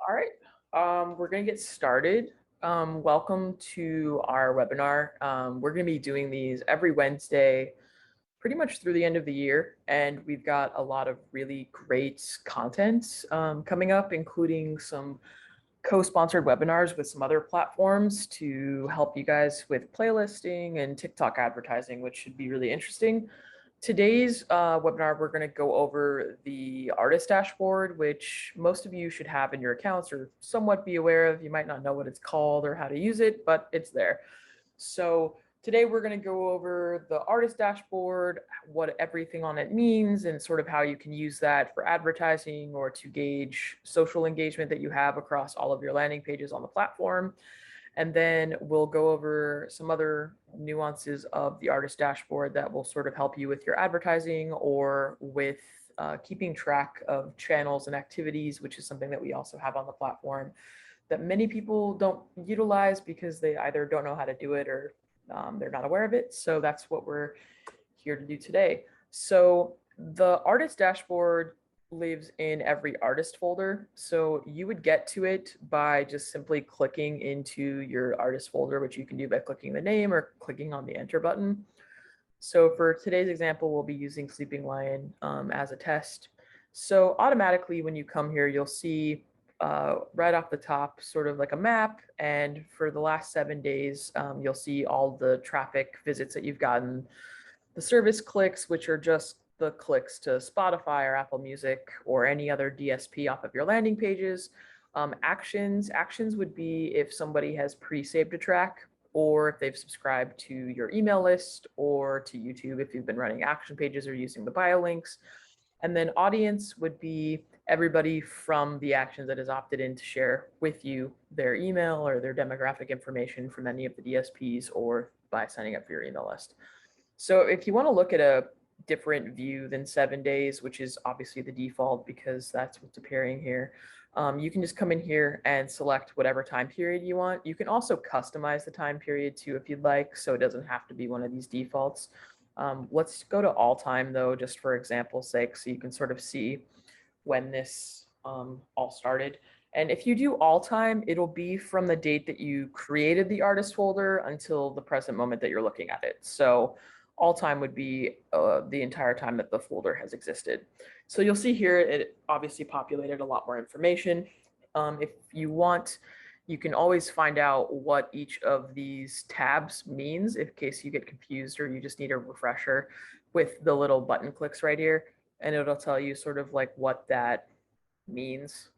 All right, we're going to get started. Welcome to our webinar. We're going to be doing these every Wednesday, pretty much through the end of the year. And we've got a lot of really great content coming up, including some co-sponsored webinars with some other platforms to help you guys with playlisting and TikTok advertising, which should be really interesting. Today's webinar, we're going to go over the artist dashboard, which most of you should have in your accounts or somewhat be aware of. You might not know what it's called or how to use it, but it's there. So today we're going to go over the artist dashboard, what everything on it means, and sort of how you can use that for advertising or to gauge social engagement that you have across all of your landing pages on the platform. And then we'll go over some other nuances of the artist dashboard that will sort of help you with your advertising or with keeping track of channels and activities, which is something that we also have on the platform that many people don't utilize because they either don't know how to do it or they're not aware of it. So that's what we're here to do today. So the artist dashboard lives in every artist folder. So you would get to it by just simply clicking into your artist folder, which you can do by clicking the name or clicking on the enter button. So for today's example, we'll be using Sleeping Lion as a test. So automatically when you come here, you'll see right off the top, sort of like a map. And for the last 7 days, you'll see all the traffic visits that you've gotten, the service clicks, which are just the clicks to Spotify or Apple Music or any other DSP off of your landing pages. Actions would be if somebody has pre-saved a track or if they've subscribed to your email list or to YouTube if you've been running action pages or using the bio links. And then audience would be everybody from the actions that has opted in to share with you their email or their demographic information from any of the DSPs or by signing up for your email list. So if you want to look at a different view than 7 days, which is obviously the default because that's what's appearing here, you can just come in here and select whatever time period you want. You can also customize the time period too if you'd like, so it doesn't have to be one of these defaults. Let's go to all time though, just for example's sake, so you can sort of see when this all started. And if you do all time, it'll be from the date that you created the artist folder until the present moment that you're looking at it. So all time would be the entire time that the folder has existed. So you'll see here, it obviously populated a lot more information. If you want, you can always find out what each of these tabs means in case you get confused or you just need a refresher with the little button clicks right here. And it'll tell you sort of like what that means.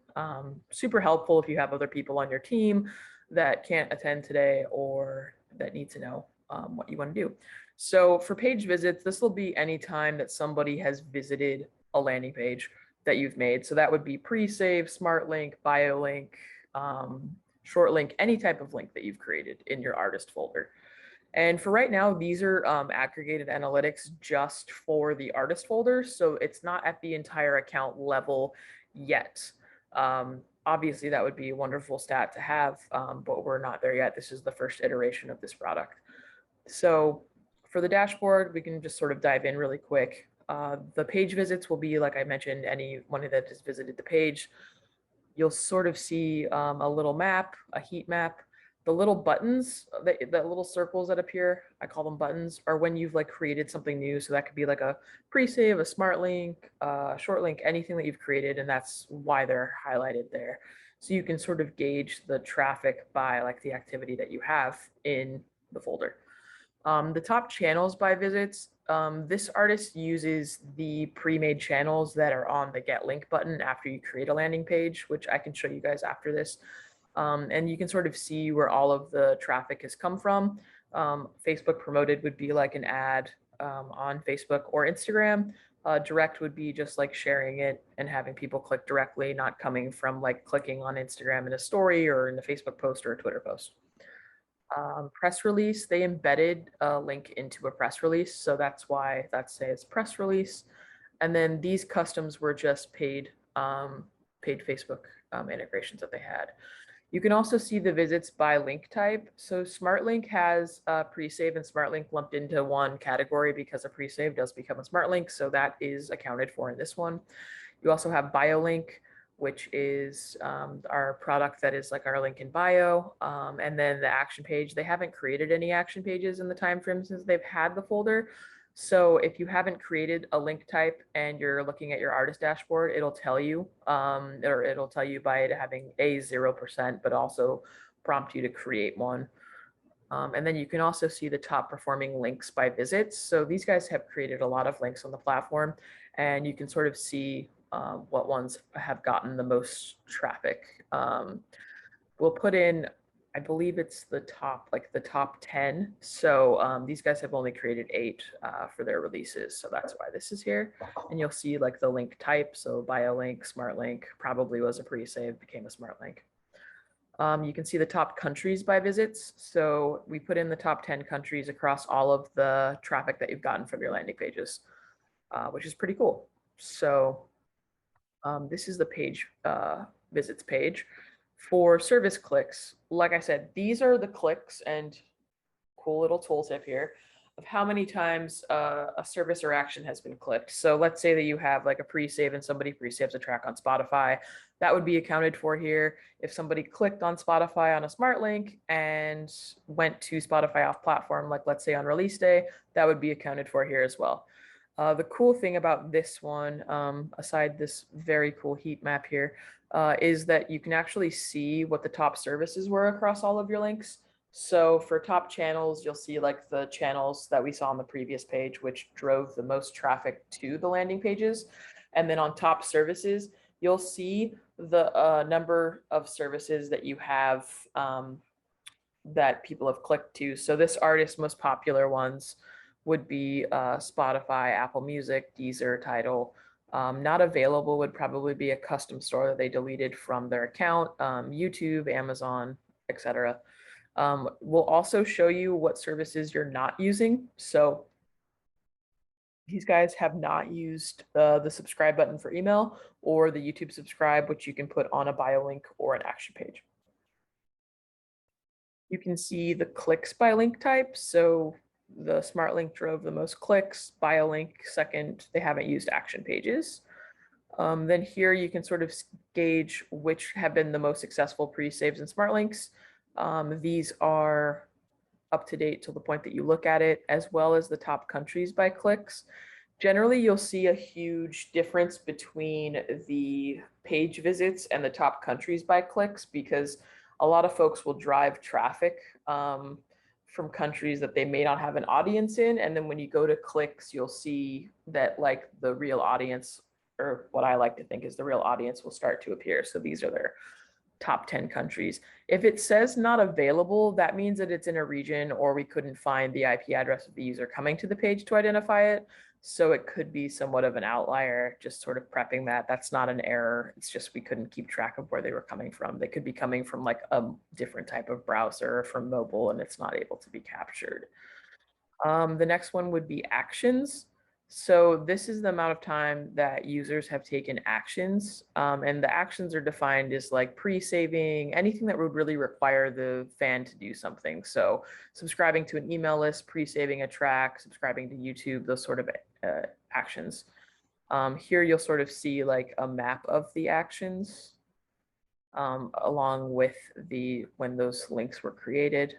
Super helpful if you have other people on your team that can't attend today or that need to know what you want to do. So for page visits, this will be any time that somebody has visited a landing page that you've made. So that would be pre-save, smart link, bio link, short link, any type of link that you've created in your artist folder. And for right now, these are aggregated analytics just for the artist folder. So it's not at the entire account level yet. Obviously, that would be a wonderful stat to have, but we're not there yet. This is the first iteration of this product. So for the dashboard, we can just sort of dive in really quick. The page visits will be, like I mentioned, anyone that has visited the page. You'll sort of see a little map, a heat map. The little buttons, the little circles that appear, I call them buttons, are when you've like created something new. So that could be like a pre-save, a smart link, short link, anything that you've created, and that's why they're highlighted there. So you can sort of gauge the traffic by like the activity that you have in the folder. The top channels by visits, this artist uses the pre-made channels that are on the get link button after you create a landing page, which I can show you guys after this. And you can sort of see where all of the traffic has come from. Facebook promoted would be like an ad on Facebook or Instagram. Direct would be just like sharing it and having people click directly, not coming from like clicking on Instagram in a story or in a Facebook post or a Twitter post. Press release, they embedded a link into a press release. So that's why that says press release. And then these customs were just paid Facebook integrations that they had. You can also see the visits by link type. So SmartLink has pre-save and SmartLink lumped into one category because a pre-save does become a SmartLink. So that is accounted for in this one. You also have BioLink, which is our product that is like our link in bio. And then the action page, they haven't created any action pages in the time frame since they've had the folder. So if you haven't created a link type and you're looking at your artist dashboard, it'll tell you, or it'll tell you by it having a 0%, but also prompt you to create one. And then you can also see the top performing links by visits. So these guys have created a lot of links on the platform, and you can sort of see what ones have gotten the most traffic. We'll put in, I believe it's the top, like the top 10. So these guys have only created 8 for their releases. So that's why this is here. And you'll see like the link type. So bio link, smart link, probably was a pre-save, became a smart link. You can see the top countries by visits. So we put in the top 10 countries across all of the traffic that you've gotten from your landing pages, which is pretty cool. So this is the page visits page. For service clicks, like I said, these are the clicks, and cool little tooltip here of how many times a service or action has been clicked. So let's say that you have like a pre-save and somebody pre-saves a track on Spotify. That would be accounted for here. If somebody clicked on Spotify on a smart link and went to Spotify off platform, like let's say on release day, that would be accounted for here as well. The cool thing about this one, aside this very cool heat map here, is that you can actually see what the top services were across all of your links. So for top channels, you'll see like the channels that we saw on the previous page, which drove the most traffic to the landing pages. And then on top services, you'll see the number of services that you have that people have clicked to. So this artist's most popular ones would be Spotify, Apple Music, Deezer, Tidal. Not available would probably be a custom store that they deleted from their account, YouTube, Amazon, etc. We'll also show you what services you're not using. So these guys have not used the subscribe button for email or the YouTube subscribe, which you can put on a bio link or an action page. You can see the clicks by link type. So the smart link drove the most clicks, bio link second. They haven't used action pages. Then here you can sort of gauge which have been the most successful pre-saves and smart links. These are up to date to the point that you look at it, as well as the top countries by clicks. Generally, you'll see a huge difference between the page visits and the top countries by clicks, because a lot of folks will drive traffic from countries that they may not have an audience in. And then when you go to clicks, you'll see that like the real audience, or what I like to think is the real audience, will start to appear. So these are their top 10 countries. If it says not available, that means that it's in a region or we couldn't find the IP address of the user coming to the page to identify it. So it could be somewhat of an outlier, just sort of prepping that. That's not an error. It's just we couldn't keep track of where they were coming from. They could be coming from like a different type of browser or from mobile, and it's not able to be captured. The next one would be actions. So this is the amount of time that users have taken actions, and the actions are defined as like pre-saving, anything that would really require the fan to do something. So subscribing to an email list, pre-saving a track, subscribing to YouTube, those sort of actions. Here you'll sort of see like a map of the actions along with when those links were created.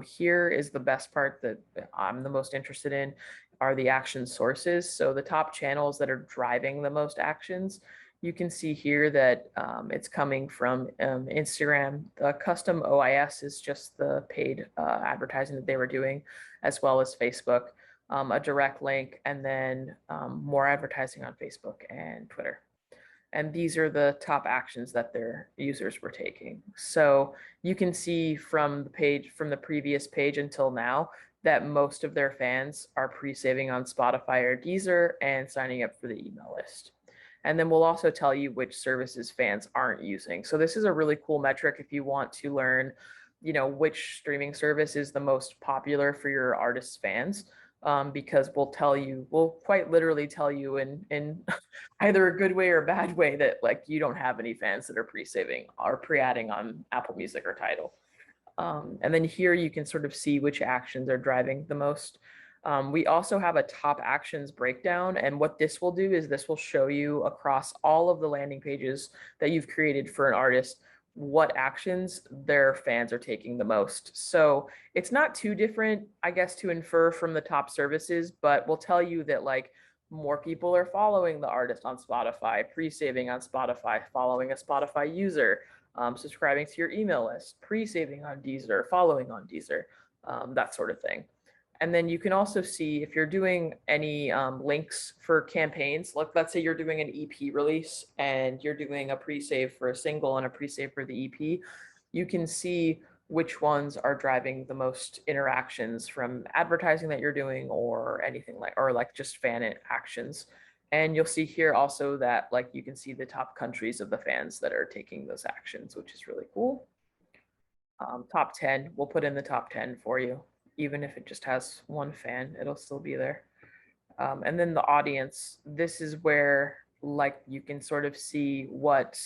Here is the best part that I'm the most interested in, are the action sources. So the top channels that are driving the most actions, you can see here that it's coming from Instagram. The custom OIS is just the paid advertising that they were doing, as well as Facebook, a direct link, and then more advertising on Facebook and Twitter. And these are the top actions that their users were taking. So you can see from the previous page until now that most of their fans are pre-saving on Spotify or Deezer and signing up for the email list. And then we'll also tell you which services fans aren't using. So this is a really cool metric if you want to learn, which streaming service is the most popular for your artist's fans. Because we'll quite literally tell you in either a good way or a bad way that like you don't have any fans that are pre-saving or pre-adding on Apple Music or Tidal. And then here you can sort of see which actions are driving the most. We also have a top actions breakdown, and what this will do is this will show you across all of the landing pages that you've created for an artist what actions their fans are taking the most. So it's not too different, I guess, to infer from the top services, but we'll tell you that like more people are following the artist on Spotify, pre-saving on Spotify, following a Spotify user, subscribing to your email list, pre-saving on Deezer, following on Deezer, that sort of thing. And then you can also see if you're doing any links for campaigns, like let's say you're doing an EP release and you're doing a pre-save for a single and a pre-save for the EP, you can see which ones are driving the most interactions from advertising that you're doing or anything like, or like just fan actions. And you'll see here also that like you can see the top countries of the fans that are taking those actions, which is really cool. Top 10, we'll put in the top 10 for you. Even if it just has one fan, it'll still be there. And then the audience, this is where like you can sort of see what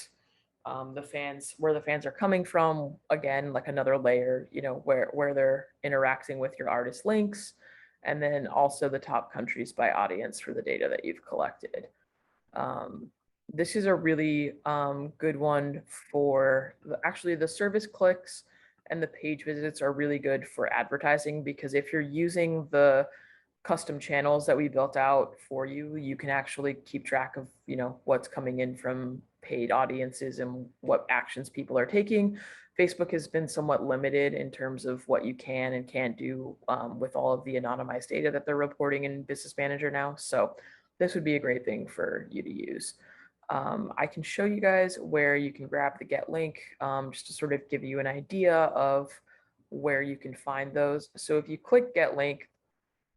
where the fans are coming from. Again, like another layer, you know, where they're interacting with your artist links, and then also the top countries by audience for the data that you've collected. This is a really good one for actually the service clicks and the page visits are really good for advertising, because if you're using the custom channels that we built out for you, you can actually keep track of, you know, what's coming in from paid audiences and what actions people are taking. Facebook has been somewhat limited in terms of what you can and can't do with all of the anonymized data that they're reporting in Business Manager now. So this would be a great thing for you to use. I can show you guys where you can grab the get link just to sort of give you an idea of where you can find those. So if you click get link,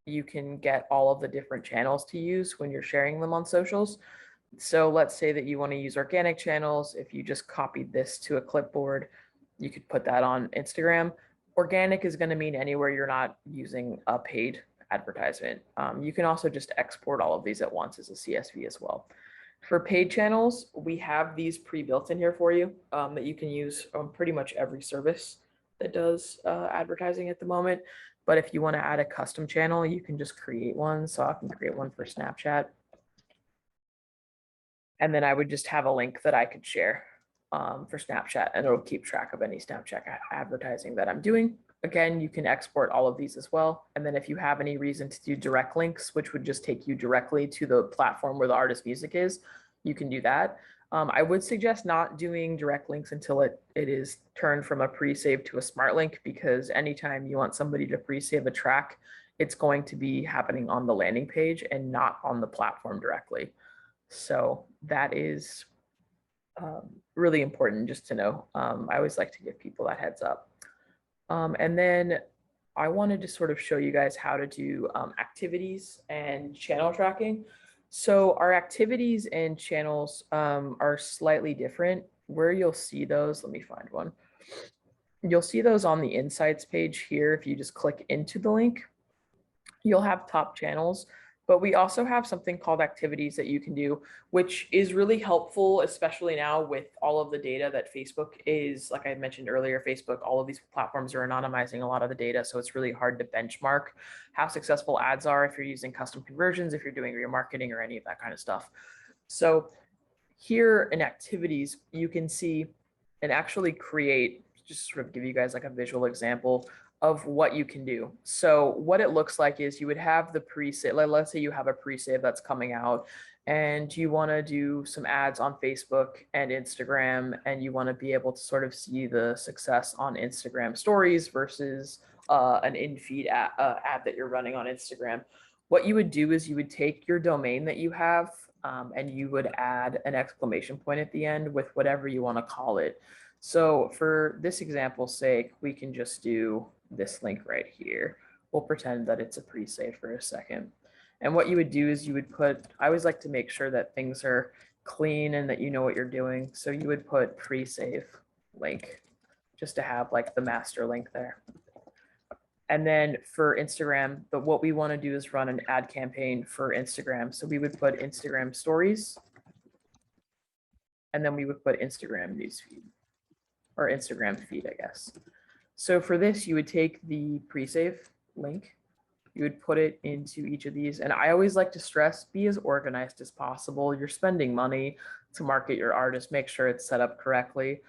you can get all of the different channels to use when you're sharing them on socials. So let's say that you want to use organic channels. If you just copied this to a clipboard, you could put that on Instagram. Organic is going to mean anywhere you're not using a paid advertisement. You can also just export all of these at once as a CSV as well. For paid channels, we have these pre-built in here for you that you can use on pretty much every service that does advertising at the moment. But if you want to add a custom channel, you can just create one. So I can create one for Snapchat. And then I would just have a link that I could share for Snapchat, and it'll keep track of any Snapchat advertising that I'm doing. Again, you can export all of these as well. And then if you have any reason to do direct links, which would just take you directly to the platform where the artist music is, you can do that. I would suggest not doing direct links until it is turned from a pre-save to a smart link, because anytime you want somebody to pre-save a track, it's going to be happening on the landing page and not on the platform directly. So that is really important just to know. I always like to give people that heads up. And then I wanted to sort of show you guys how to do activities and channel tracking. So our activities and channels are slightly different. Where you'll see those, let me find one. You'll see those on the insights page here. If you just click into the link, you'll have top channels. But we also have something called activities that you can do, which is really helpful, especially now with all of the data that Facebook is, like I mentioned earlier, Facebook, all of these platforms are anonymizing a lot of the data. So it's really hard to benchmark how successful ads are if you're using custom conversions, if you're doing remarketing or any of that kind of stuff. So here in activities, you can see and actually create, just sort of give you guys like a visual example of what you can do. So what it looks like is you would have the pre-save, like let's say you have a pre-save that's coming out and you want to do some ads on Facebook and Instagram, and you want to be able to sort of see the success on Instagram stories versus an in-feed ad that you're running on Instagram. What you would do is you would take your domain that you have and you would add an exclamation point at the end with whatever you want to call it. So for this example's sake, we can just do this link right here. We'll pretend that it's a pre-save for a second. And what you would do is you would put, I always like to make sure that things are clean and that you know what you're doing. So you would put pre-save link just to have like the master link there. And then for Instagram, but what we want to do is run an ad campaign for Instagram. So we would put Instagram stories, and then we would put Instagram newsfeed or Instagram feed, I guess. So for this, you would take the pre-save link You would put it into each of these. And I always like to stress, be as organized as possible. You're spending money to market your artist, make sure it's set up correctly.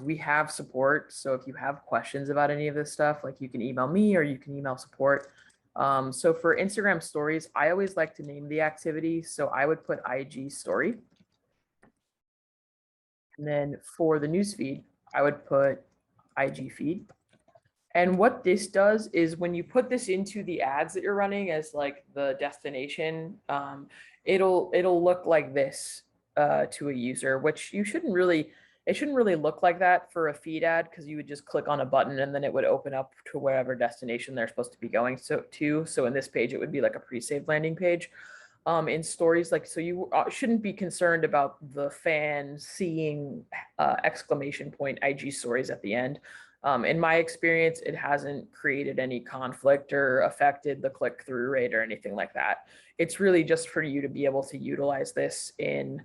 We have support. So if you have questions about any of this stuff, like you can email me or you can email support. So for Instagram stories, I always like to name the activity. So I would put IG story. And then for the newsfeed, I would put IG feed. And what this does is when you put this into the ads that you're running as like the destination, it'll look like this to a user, which it shouldn't really look like that for a feed ad because you would just click on a button and then it would open up to wherever destination they're supposed to be going to. So in this page, it would be like a pre-saved landing page. In stories, like, so you shouldn't be concerned about the fan seeing exclamation point IG stories at the end. In my experience, it hasn't created any conflict or affected the click-through rate or anything like that. It's really just for you to be able to utilize this in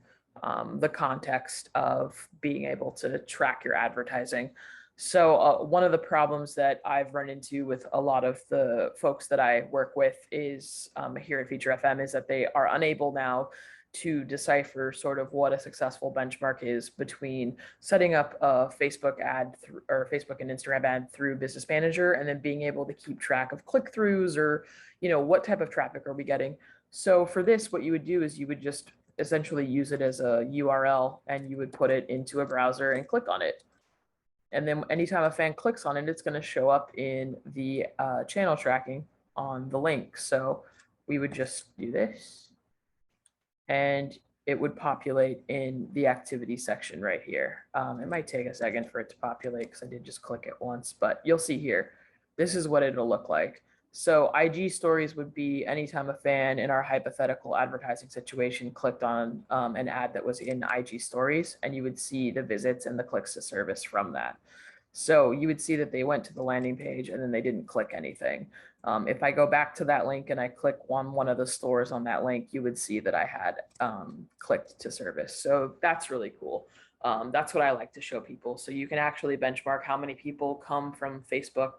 the context of being able to track your advertising. So one of the problems that I've run into with a lot of the folks that I work with is here at Feature FM is that they are unable now to decipher sort of what a successful benchmark is between setting up a Facebook ad or Facebook and Instagram ad through Business Manager and then being able to keep track of click-throughs or, you know, what type of traffic are we getting. So for this, what you would do is you would just essentially use it as a URL and you would put it into a browser and click on it. And then anytime a fan clicks on it, it's going to show up in the channel tracking on the link. So we would just do this and it would populate in the activity section right here. It might take a second for it to populate because I did just click it once, but you'll see here, this is what it'll look like. So IG stories would be anytime a fan in our hypothetical advertising situation clicked on an ad that was in IG stories, and you would see the visits and the clicks to service from that. So you would see that they went to the landing page and then they didn't click anything. If I go back to that link and I click on one of the stores on that link, you would see that I had clicked to service. So that's really cool. That's what I like to show people. So you can actually benchmark how many people come from Facebook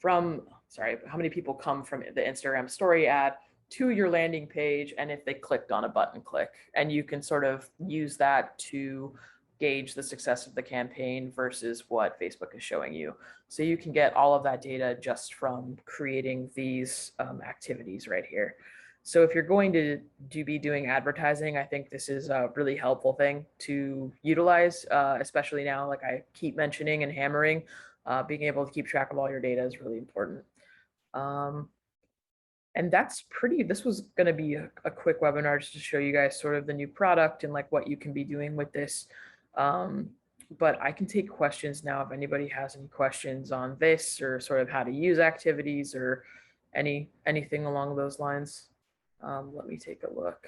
how many people come from the Instagram story ad to your landing page and if they clicked on a button click. And you can sort of use that to gauge the success of the campaign versus what Facebook is showing you. So you can get all of that data just from creating these activities right here. So if you're going to be doing advertising, I think this is a really helpful thing to utilize, especially now, like I keep mentioning and hammering, being able to keep track of all your data is really important. And this was going to be a quick webinar just to show you guys sort of the new product and like what you can be doing with this. But I can take questions now if anybody has any questions on this or sort of how to use activities or anything along those lines. Let me take a look.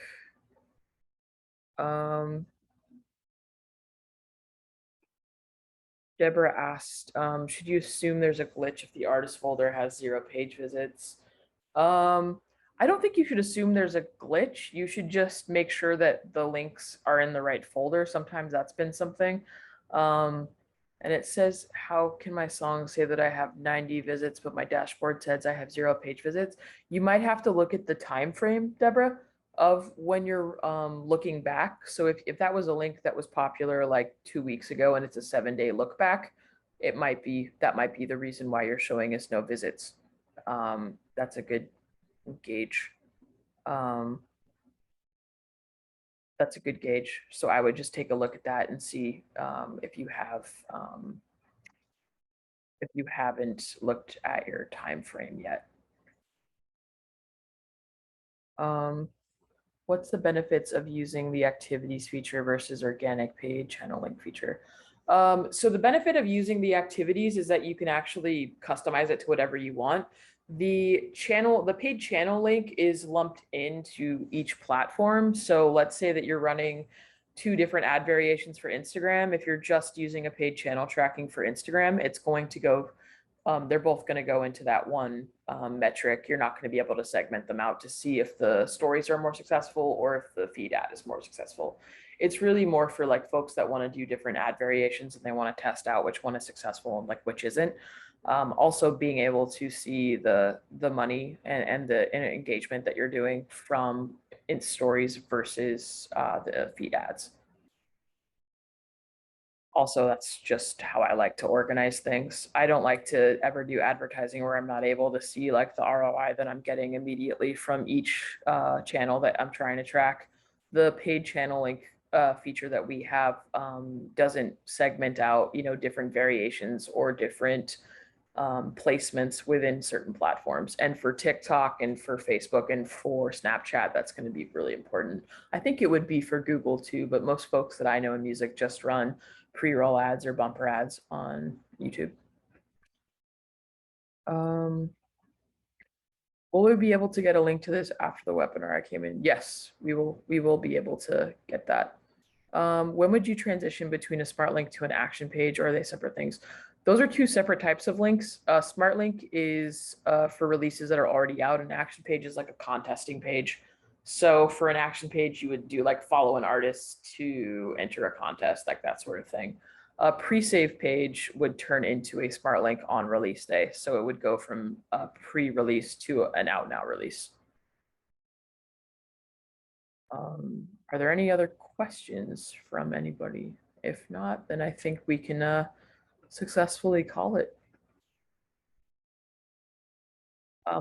Deborah asked, should you assume there's a glitch if the artist folder has 0 page visits? I don't think you should assume there's a glitch. You should just make sure that the links are in the right folder. Sometimes that's been something. And it says, how can my song say that I have 90 visits, but my dashboard says I have 0 page visits? You might have to look at the time frame, Deborah, of when you're looking back. So if that was a link that was popular like 2 weeks ago and it's a 7-day look back, that might be the reason why you're showing us no visits. That's a good gauge. That's a good gauge. So I would just take a look at that and see if you haven't looked at your time frame yet. What's the benefits of using the activities feature versus organic paid channel link feature? So the benefit of using the activities is that you can actually customize it to whatever you want. The paid channel link is lumped into each platform. So let's say that you're running 2 different ad variations for Instagram. If you're just using a paid channel tracking for Instagram, it's going to go, they're both going to go into that one metric. You're not going to be able to segment them out to see if the stories are more successful or if the feed ad is more successful. It's really more for like folks that want to do different ad variations and they want to test out which one is successful and like which isn't. Also being able to see the money and the engagement that you're doing from in stories versus the feed ads. Also, that's just how I like to organize things. I don't like to ever do advertising where I'm not able to see like the ROI that I'm getting immediately from each channel that I'm trying to track. The paid channel link feature that we have doesn't segment out, different variations or different placements within certain platforms. And for TikTok and for Facebook and for Snapchat, that's going to be really important. I think it would be for Google too, but most folks that I know in music just run pre-roll ads or bumper ads on YouTube. Will we be able to get a link to this after the webinar I came in? Yes, we will be able to get that. When would you transition between a smart link to an action page, or are they separate things? Those are two separate types of links. Smart link is for releases that are already out. An action page is like a contesting page. So for an action page, you would do like follow an artist to enter a contest, like that sort of thing. A pre-save page would turn into a smart link on release day. So it would go from a pre-release to an out now release. Are there any other questions from anybody? If not, then I think we can successfully call it.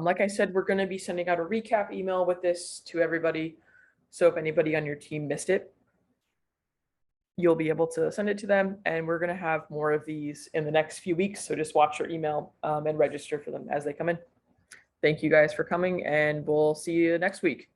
Like I said, we're going to be sending out a recap email with this to everybody. So if anybody on your team missed it, you'll be able to send it to them. And we're going to have more of these in the next few weeks. So just watch your email and register for them as they come in. Thank you guys for coming, and we'll see you next week.